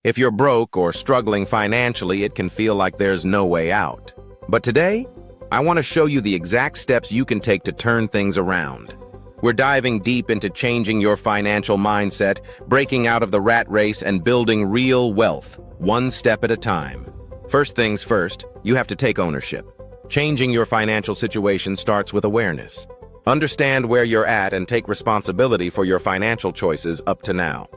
If you're broke or struggling financially, it can feel like there's no way out. But today, I want to show you the exact steps you can take to turn things around. We're diving deep into changing your financial mindset, breaking out of the rat race, and building real wealth, one step at a time. First things first, you have to take ownership. Changing your financial situation starts with awareness. Understand where you're at and take responsibility for your financial choices up to now.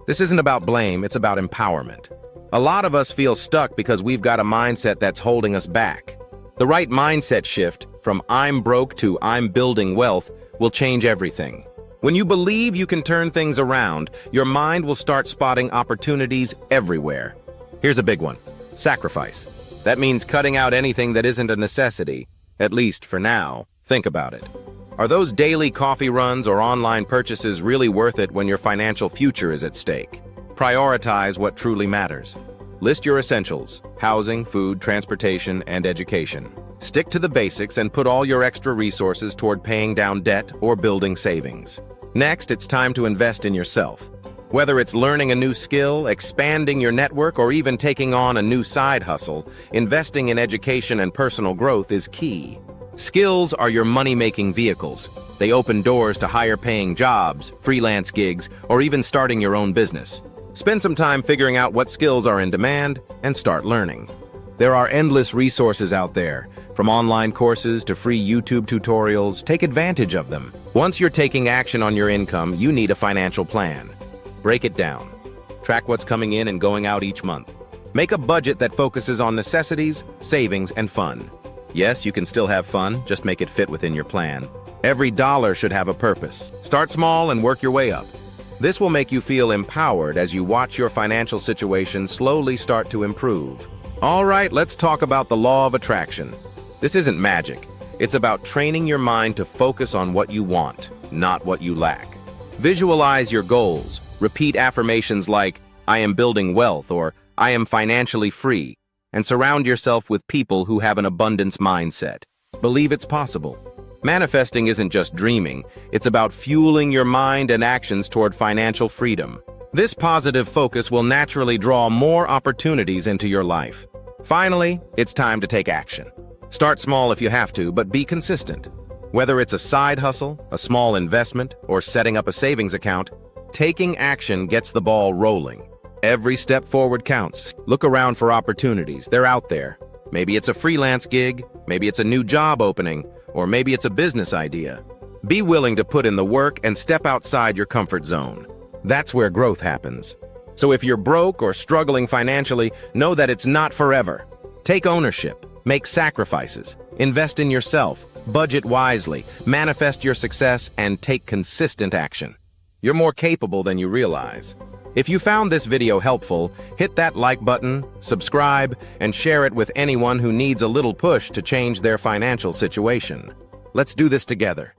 This isn't about blame, it's about empowerment. A lot of us feel stuck because we've got a mindset that's holding us back. The right mindset shift, from I'm broke to I'm building wealth, will change everything. When you believe you can turn things around, your mind will start spotting opportunities everywhere. Here's a big one: sacrifice. That means cutting out anything that isn't a necessity, at least for now. Think about it. Are those daily coffee runs or online purchases really worth it when your financial future is at stake? Prioritize what truly matters. List your essentials: housing, food, transportation, and education. Stick to the basics and put all your extra resources toward paying down debt or building savings. Next, it's time to invest in yourself. Whether it's learning a new skill, expanding your network, or even taking on a new side hustle, investing in education and personal growth is key. Skills are your money-making vehicles. They open doors to higher-paying jobs, freelance gigs, or even starting your own business. Spend some time figuring out what skills are in demand and start learning. There are endless resources out there, from online courses to free YouTube tutorials. Take advantage of them. Once you're taking action on your income, you need a financial plan. Break it down. Track what's coming in and going out each month. Make a budget that focuses on necessities, savings, and fun. Yes, you can still have fun, just make it fit within your plan. Every dollar should have a purpose. Start small and work your way up. This will make you feel empowered as you watch your financial situation slowly start to improve. All right, let's talk about the law of attraction. This isn't magic. It's about training your mind to focus on what you want, not what you lack. Visualize your goals. Repeat affirmations like, "I am building wealth," or "I am financially free," and surround yourself with people who have an abundance mindset. Believe it's possible. Manifesting isn't just dreaming, it's about fueling your mind and actions toward financial freedom. This positive focus will naturally draw more opportunities into your life. Finally, it's time to take action. Start small if you have to, but be consistent. Whether it's a side hustle, a small investment, or setting up a savings account, taking action gets the ball rolling. Every step forward counts. Look around for opportunities. They're out there. Maybe it's a freelance gig, maybe it's a new job opening, or maybe it's a business idea. Be willing to put in the work and step outside your comfort zone. That's where growth happens. So if you're broke or struggling financially, know that it's not forever. Take ownership, make sacrifices, invest in yourself, budget wisely, manifest your success, and take consistent action. You're more capable than you realize. If you found this video helpful, hit that like button, subscribe, and share it with anyone who needs a little push to change their financial situation. Let's do this together.